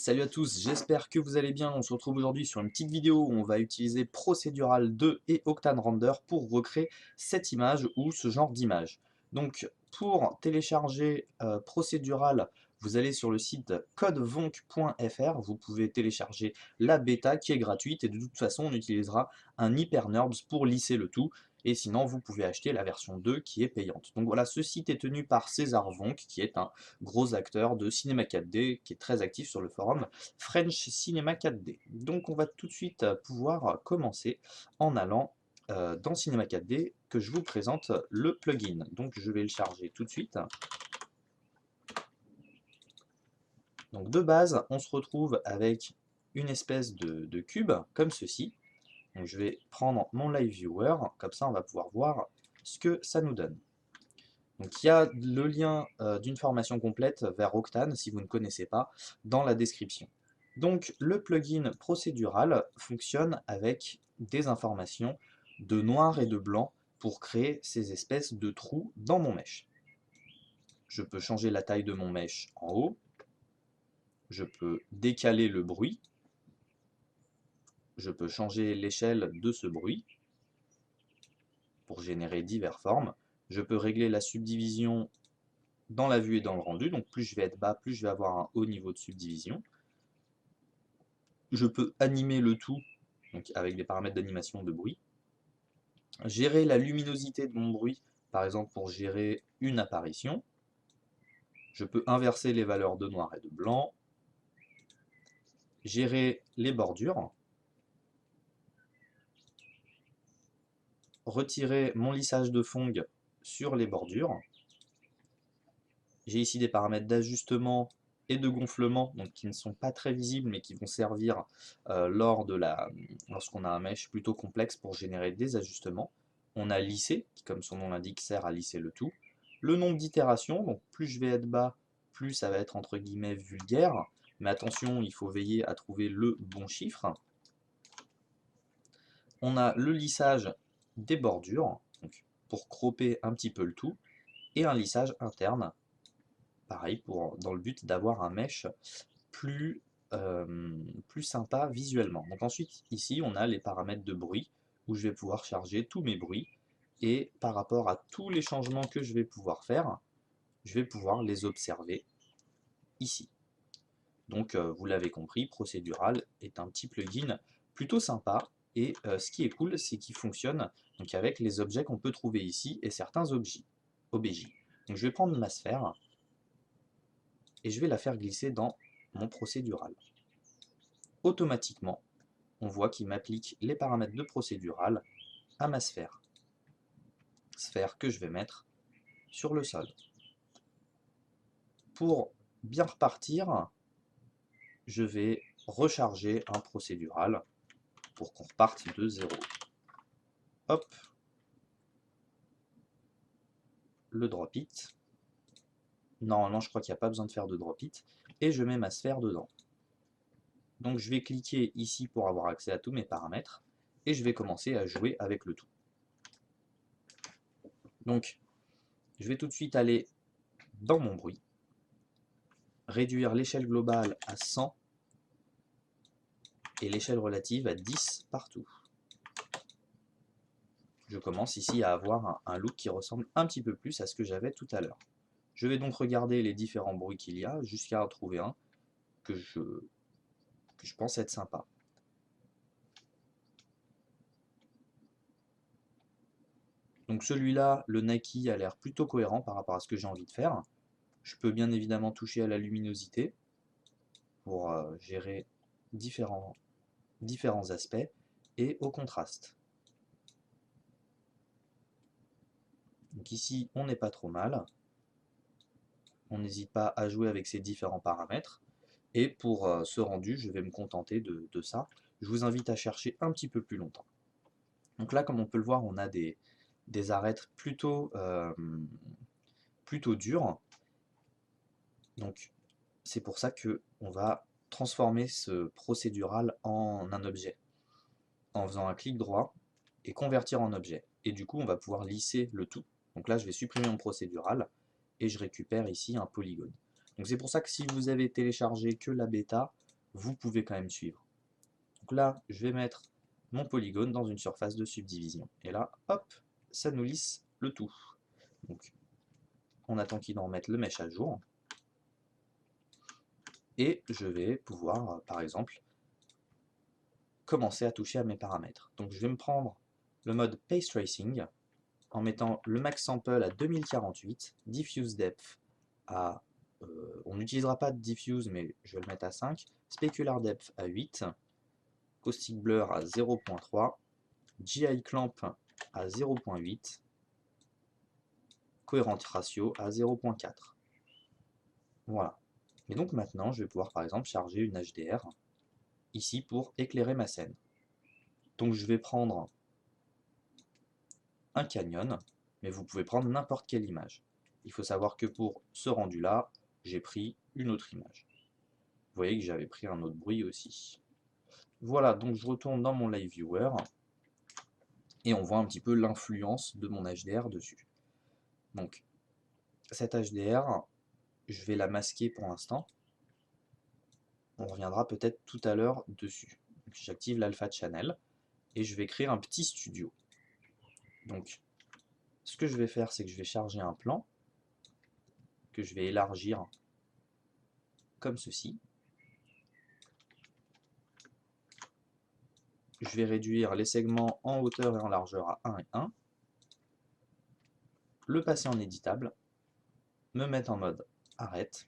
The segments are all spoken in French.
Salut à tous, j'espère que vous allez bien. On se retrouve aujourd'hui sur une petite vidéo où on va utiliser Procedural 2 et Octane Render pour recréer cette image ou ce genre d'image. Donc pour télécharger Procedural, vous allez sur le site codevonk.fr, vous pouvez télécharger la bêta qui est gratuite et de toute façon on utilisera un HyperNurbs pour lisser le tout. Et sinon, vous pouvez acheter la version 2 qui est payante. Donc voilà, ce site est tenu par César Vonk, qui est un gros acteur de cinéma 4D, qui est très actif sur le forum French Cinema 4D. Donc on va tout de suite pouvoir commencer en allant dans Cinema 4D, que je vous présente le plugin. Donc je vais le charger tout de suite. Donc de base, on se retrouve avec une espèce de cube, comme ceci. Donc je vais prendre mon Live Viewer, comme ça on va pouvoir voir ce que ça nous donne. Donc il y a le lien d'une formation complète vers Octane, si vous ne connaissez pas, dans la description. Donc le plugin procédural fonctionne avec des informations de noir et de blanc pour créer ces espèces de trous dans mon mesh. Je peux changer la taille de mon mesh en haut, je peux décaler le bruit, je peux changer l'échelle de ce bruit pour générer diverses formes, je peux régler la subdivision dans la vue et dans le rendu, donc plus je vais être bas, plus je vais avoir un haut niveau de subdivision. Je peux animer le tout donc avec des paramètres d'animation de bruit. Gérer la luminosité de mon bruit, par exemple pour gérer une apparition. Je peux inverser les valeurs de noir et de blanc. Gérer les bordures. Retirer mon lissage de fond sur les bordures. J'ai ici des paramètres d'ajustement et de gonflement, donc qui ne sont pas très visibles mais qui vont servir lorsqu'on a un mesh plutôt complexe pour générer des ajustements. On a lissé, qui comme son nom l'indique sert à lisser le tout. Le nombre d'itérations, donc plus je vais être bas, plus ça va être entre guillemets vulgaire, mais attention, il faut veiller à trouver le bon chiffre. On a le lissage des bordures, donc pour cropper un petit peu le tout, et un lissage interne, pareil, dans le but d'avoir un mesh plus, plus sympa visuellement. Donc ensuite, ici, on a les paramètres de bruit, où je vais pouvoir charger tous mes bruits, et par rapport à tous les changements que je vais pouvoir faire, je vais pouvoir les observer ici. Donc vous l'avez compris, Procédural est un petit plugin plutôt sympa, et ce qui est cool, c'est qu'il fonctionne donc, avec les objets qu'on peut trouver ici, et certains objets, OBJ. Donc je vais prendre ma sphère, et je vais la faire glisser dans mon procédural. Automatiquement, on voit qu'il m'applique les paramètres de procédural à ma sphère. Sphère que je vais mettre sur le sol. Pour bien repartir, je vais recharger un procédural pour qu'on reparte de 0. Hop, le drop it. Normalement, je crois qu'il n'y a pas besoin de faire de drop it. Et je mets ma sphère dedans. Donc je vais cliquer ici pour avoir accès à tous mes paramètres. Et je vais commencer à jouer avec le tout. Donc, je vais tout de suite aller dans mon bruit, réduire l'échelle globale à 100 et l'échelle relative à 10 partout. Je commence ici à avoir un look qui ressemble un petit peu plus à ce que j'avais tout à l'heure. Je vais donc regarder les différents bruits qu'il y a jusqu'à en trouver un que je pense être sympa. Donc celui-là, le Nike, a l'air plutôt cohérent par rapport à ce que j'ai envie de faire. Je peux bien évidemment toucher à la luminosité pour gérer différents aspects et au contraste. Donc ici, on n'est pas trop mal. On n'hésite pas à jouer avec ces différents paramètres. Et pour ce rendu, je vais me contenter de ça. Je vous invite à chercher un petit peu plus longtemps. Donc là, comme on peut le voir, on a des arêtes plutôt dures. Donc c'est pour ça qu'on va transformer ce procédural en un objet, en faisant un clic droit et convertir en objet. Et du coup, on va pouvoir lisser le tout. Donc là, je vais supprimer mon procédural et je récupère ici un polygone. Donc c'est pour ça que si vous avez téléchargé que la bêta, vous pouvez quand même suivre. Donc là, je vais mettre mon polygone dans une surface de subdivision. Et là, hop, ça nous lisse le tout. Donc, on attend qu'il en mette le mesh à jour. Et je vais pouvoir, par exemple, commencer à toucher à mes paramètres. Donc je vais me prendre le mode Pace Tracing en mettant le max sample à 2048, diffuse depth à... on n'utilisera pas de diffuse, mais je vais le mettre à 5, specular depth à 8, caustic blur à 0.3, GI clamp à 0.8, coherent ratio à 0.4. Voilà. Et donc maintenant, je vais pouvoir par exemple charger une HDR ici pour éclairer ma scène. Donc je vais prendre un canyon, mais vous pouvez prendre n'importe quelle image. Il faut savoir que pour ce rendu-là, j'ai pris une autre image. Vous voyez que j'avais pris un autre bruit aussi. Voilà, donc je retourne dans mon Live Viewer, et on voit un petit peu l'influence de mon HDR dessus. Donc, cette HDR, je vais la masquer pour l'instant. On reviendra peut-être tout à l'heure dessus. J'active l'Alpha Channel, et je vais créer un petit studio. Donc, ce que je vais faire, c'est que je vais charger un plan, que je vais élargir comme ceci. Je vais réduire les segments en hauteur et en largeur à 1 et 1, le passer en éditable, me mettre en mode arrête,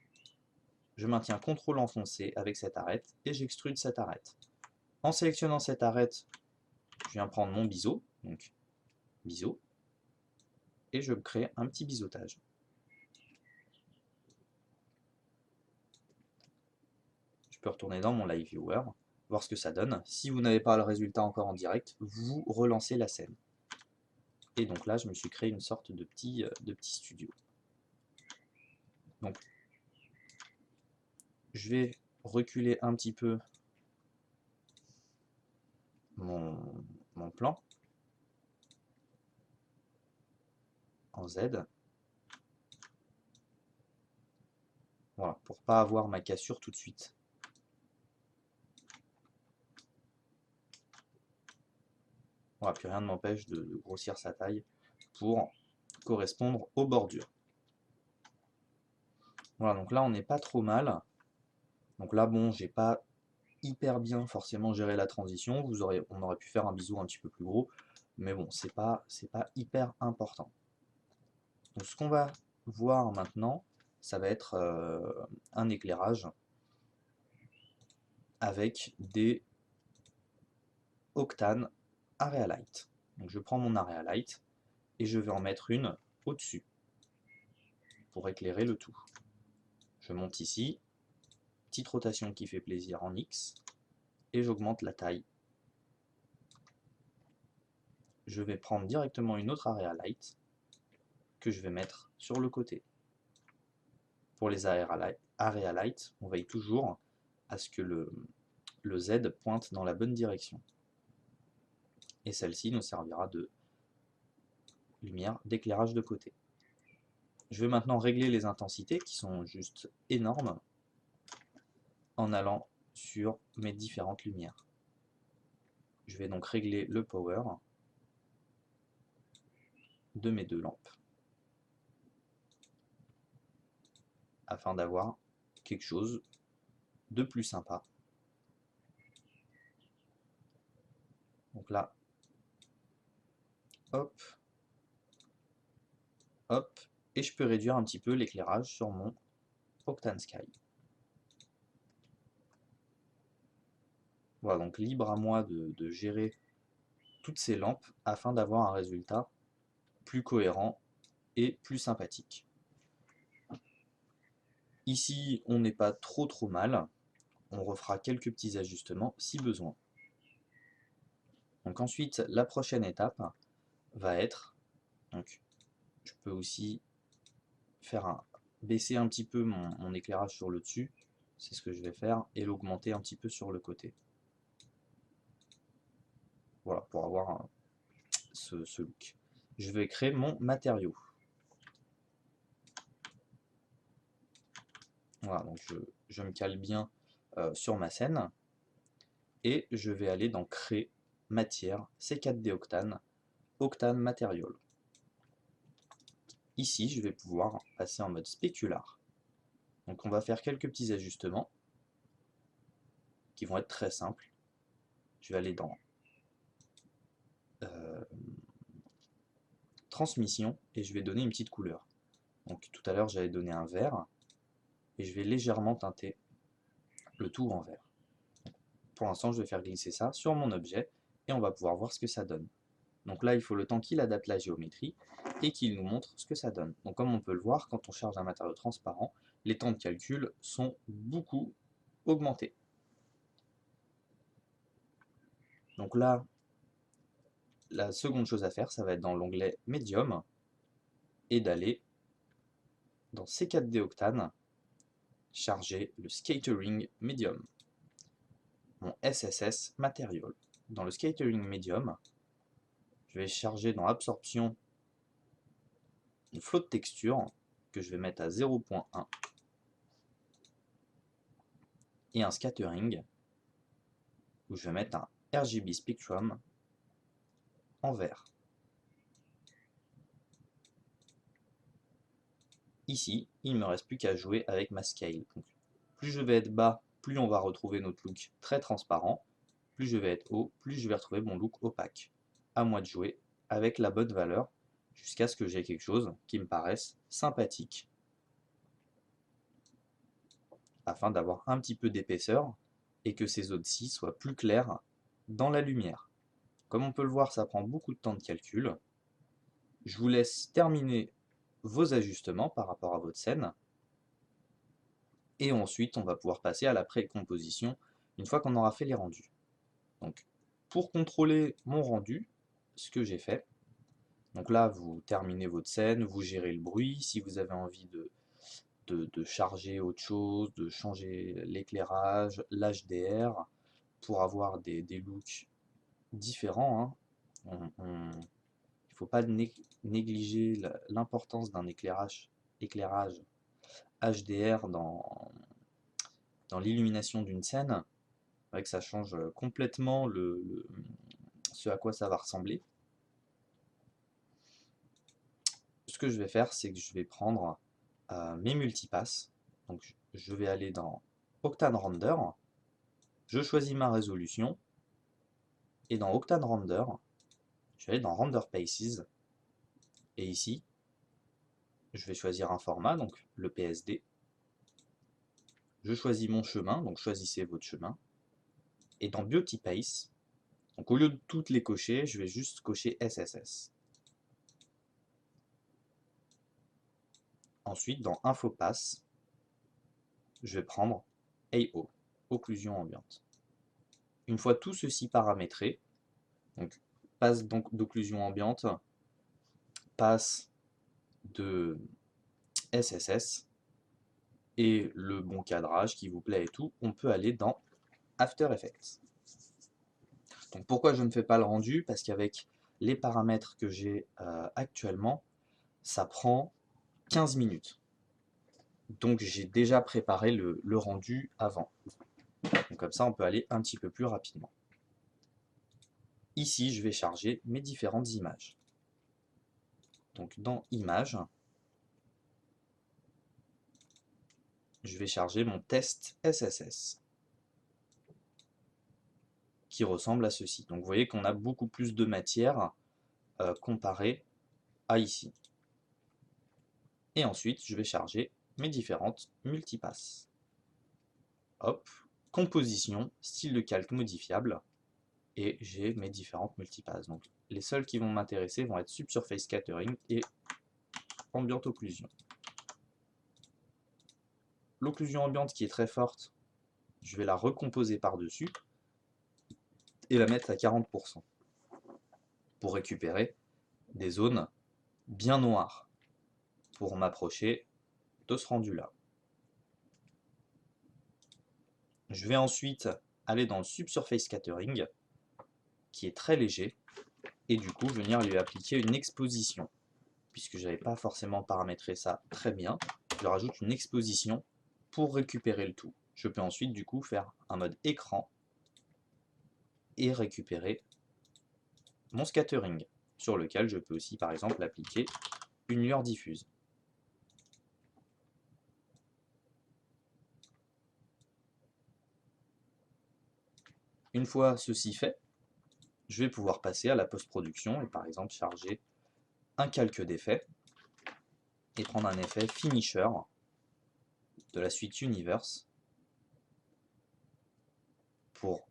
je maintiens CTRL enfoncé avec cette arrête et j'extrude cette arrête. En sélectionnant cette arrête, je viens prendre mon biseau, donc biseau, et je crée un petit biseautage. Je peux retourner dans mon Live Viewer, voir ce que ça donne. Si vous n'avez pas le résultat encore en direct, vous relancez la scène. Et donc là, je me suis créé une sorte de petit studio. Donc, je vais reculer un petit peu mon plan en Z. Voilà, pour pas avoir ma cassure tout de suite. Voilà, puis rien ne m'empêche de grossir sa taille pour correspondre aux bordures. Voilà, donc là on n'est pas trop mal. Donc là, bon, j'ai pas hyper bien forcément géré la transition. On aurait pu faire un bisou un petit peu plus gros, mais bon, c'est pas hyper important. Donc ce qu'on va voir maintenant, ça va être un éclairage avec des Octane Area Light. Donc je prends mon Area Light et je vais en mettre une au-dessus pour éclairer le tout. Je monte ici, petite rotation qui fait plaisir en X, et j'augmente la taille. Je vais prendre directement une autre Area Light que je vais mettre sur le côté. Pour les Area Light, on veille toujours à ce que le Z pointe dans la bonne direction. Et celle-ci nous servira de lumière d'éclairage de côté. Je vais maintenant régler les intensités qui sont juste énormes en allant sur mes différentes lumières. Je vais donc régler le power de mes deux lampes afin d'avoir quelque chose de plus sympa. Donc là, hop, hop, et je peux réduire un petit peu l'éclairage sur mon Octane Sky. Voilà, donc libre à moi de gérer toutes ces lampes afin d'avoir un résultat plus cohérent et plus sympathique. Ici, on n'est pas trop mal. On refera quelques petits ajustements si besoin. Donc ensuite, la prochaine étape va être, donc je peux aussi faire baisser un petit peu mon éclairage sur le dessus, c'est ce que je vais faire, et l'augmenter un petit peu sur le côté. Voilà, pour avoir ce look. Je vais créer mon matériau. Voilà, donc je me cale bien sur ma scène. Et je vais aller dans Créer, Matière, C4D Octane, Octane Material. Ici, je vais pouvoir passer en mode spécular. Donc on va faire quelques petits ajustements qui vont être très simples. Je vais aller dans Transmission et je vais donner une petite couleur. Donc tout à l'heure j'avais donné un vert et je vais légèrement teinter le tout en vert. Pour l'instant je vais faire glisser ça sur mon objet et on va pouvoir voir ce que ça donne. Donc là il faut le temps qu'il adapte la géométrie et qu'il nous montre ce que ça donne. Donc comme on peut le voir, quand on charge un matériau transparent, les temps de calcul sont beaucoup augmentés. Donc là, la seconde chose à faire, ça va être dans l'onglet Medium et d'aller dans C4D Octane, charger le Scattering Medium, mon SSS Material. Dans le Scattering Medium, je vais charger dans Absorption une flotte de texture que je vais mettre à 0.1 et un Scattering où je vais mettre un RGB Spectrum en vert. Ici, il ne me reste plus qu'à jouer avec ma scale. Donc, plus je vais être bas, plus on va retrouver notre look très transparent. Plus je vais être haut, plus je vais retrouver mon look opaque. À moi de jouer avec la bonne valeur jusqu'à ce que j'ai quelque chose qui me paraisse sympathique. Afin d'avoir un petit peu d'épaisseur et que ces zones-ci soient plus claires dans la lumière. Comme on peut le voir, ça prend beaucoup de temps de calcul. Je vous laisse terminer vos ajustements par rapport à votre scène. Et ensuite, on va pouvoir passer à la pré-composition une fois qu'on aura fait les rendus. Donc, pour contrôler mon rendu, ce que j'ai fait, donc là, vous terminez votre scène, vous gérez le bruit. Si vous avez envie de charger autre chose, de changer l'éclairage, l'HDR, pour avoir des looks différents, hein. Il ne faut pas négliger l'importance d'un éclairage HDR dans l'illumination d'une scène. C'est vrai que ça change complètement ce à quoi ça va ressembler. Ce que je vais faire, c'est que je vais prendre mes multipasses. Donc je vais aller dans Octane Render, je choisis ma résolution, et dans Octane Render, je vais aller dans Render Paces, et ici, je vais choisir un format, donc le PSD. Je choisis mon chemin, donc choisissez votre chemin. Et dans Beauty Pace, donc au lieu de toutes les cocher, je vais juste cocher SSS. Ensuite, dans Info Pass, je vais prendre AO, occlusion ambiante. Une fois tout ceci paramétré, donc passe d'occlusion ambiante, passe de SSS et le bon cadrage qui vous plaît et tout, on peut aller dans After Effects. Donc pourquoi je ne fais pas le rendu? Parce qu'avec les paramètres que j'ai actuellement, ça prend 15 minutes. Donc j'ai déjà préparé le rendu avant. Donc comme ça, on peut aller un petit peu plus rapidement. Ici, je vais charger mes différentes images. Donc dans Images, je vais charger mon test SSS, qui ressemble à ceci. Donc vous voyez qu'on a beaucoup plus de matière comparé à ici. Et ensuite, je vais charger mes différentes multipasses. Hop, composition, style de calque modifiable, et j'ai mes différentes multipasses. Donc les seuls qui vont m'intéresser vont être Subsurface Scattering et Ambient Occlusion. L'occlusion ambiante qui est très forte, je vais la recomposer par-dessus et la mettre à 40% pour récupérer des zones bien noires pour m'approcher de ce rendu-là. Je vais ensuite aller dans le Subsurface Scattering, qui est très léger, et du coup venir lui appliquer une exposition. Puisque je n'avais pas forcément paramétré ça très bien, je rajoute une exposition pour récupérer le tout. Je peux ensuite du coup faire un mode écran et récupérer mon scattering, sur lequel je peux aussi par exemple appliquer une lueur diffuse. Une fois ceci fait, je vais pouvoir passer à la post-production et par exemple charger un calque d'effets et prendre un effet finisher de la suite Universe pour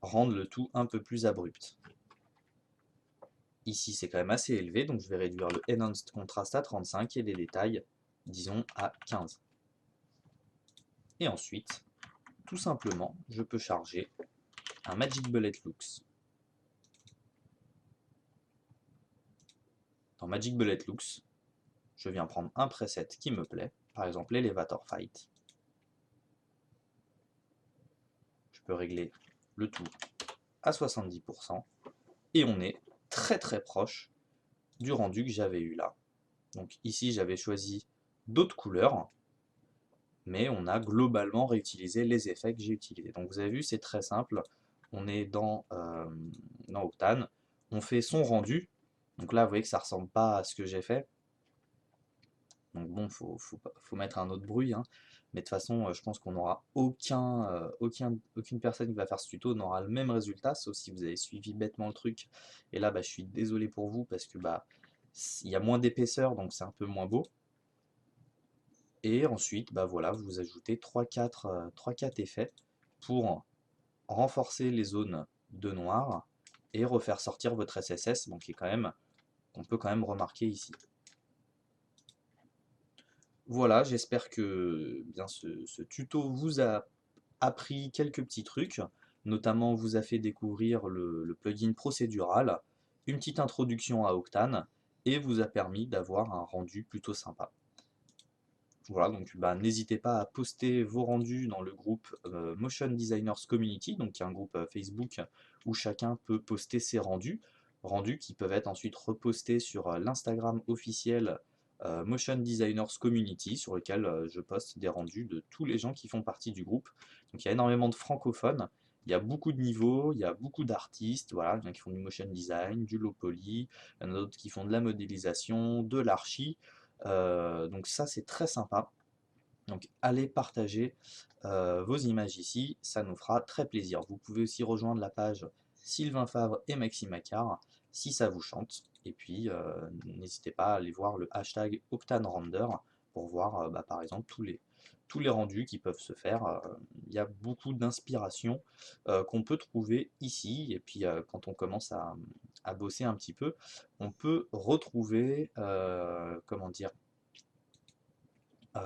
rendre le tout un peu plus abrupt. Ici c'est quand même assez élevé, donc je vais réduire le Enhanced Contrast à 35 et les détails, disons, à 15. Et ensuite, tout simplement, je peux charger un Magic Bullet Looks. Dans Magic Bullet Looks, je viens prendre un preset qui me plaît, par exemple l'Elevator Fight. Je peux régler le tout à 70%, et on est très très proche du rendu que j'avais eu là. Donc ici j'avais choisi d'autres couleurs, mais on a globalement réutilisé les effets que j'ai utilisés. Donc vous avez vu, c'est très simple, on est dans Octane, on fait son rendu, donc là vous voyez que ça ressemble pas à ce que j'ai fait, donc bon, faut mettre un autre bruit, hein. Mais de toute façon, je pense qu'on n'aura aucune personne qui va faire ce tuto n'aura le même résultat, sauf si vous avez suivi bêtement le truc. Et là, bah, je suis désolé pour vous, parce que bah, il y a moins d'épaisseur, donc c'est un peu moins beau. Et ensuite, bah voilà, vous ajoutez 3-4 effets pour renforcer les zones de noir et refaire sortir votre SSS, donc qu'on peut quand même remarquer ici. Voilà, j'espère que bien, ce tuto vous a appris quelques petits trucs, notamment vous a fait découvrir le plugin procédural, une petite introduction à Octane, et vous a permis d'avoir un rendu plutôt sympa. Voilà, donc bah, n'hésitez pas à poster vos rendus dans le groupe Motion Designers Community, donc qui est un groupe Facebook où chacun peut poster ses rendus qui peuvent être ensuite repostés sur l'Instagram officiel Motion Designers Community, sur lequel je poste des rendus de tous les gens qui font partie du groupe. Donc il y a énormément de francophones, il y a beaucoup de niveaux, il y a beaucoup d'artistes, voilà, il y en a qui font du motion design, du low poly, il y en a d'autres qui font de la modélisation, de l'archi. Donc ça c'est très sympa. Donc allez partager vos images ici, ça nous fera très plaisir. Vous pouvez aussi rejoindre la page Sylvain Favre et Maxime Macquart si ça vous chante. Et puis n'hésitez pas à aller voir le hashtag OctaneRender pour voir bah, par exemple tous les rendus qui peuvent se faire. Il y a beaucoup d'inspiration qu'on peut trouver ici. Et puis quand on commence à bosser un petit peu, on peut retrouver, comment dire,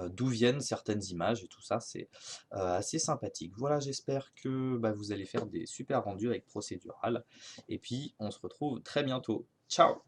d'où viennent certaines images et tout ça, c'est assez sympathique. Voilà, j'espère que bah, vous allez faire des super rendus avec Procédural. Et puis, on se retrouve très bientôt. Ciao!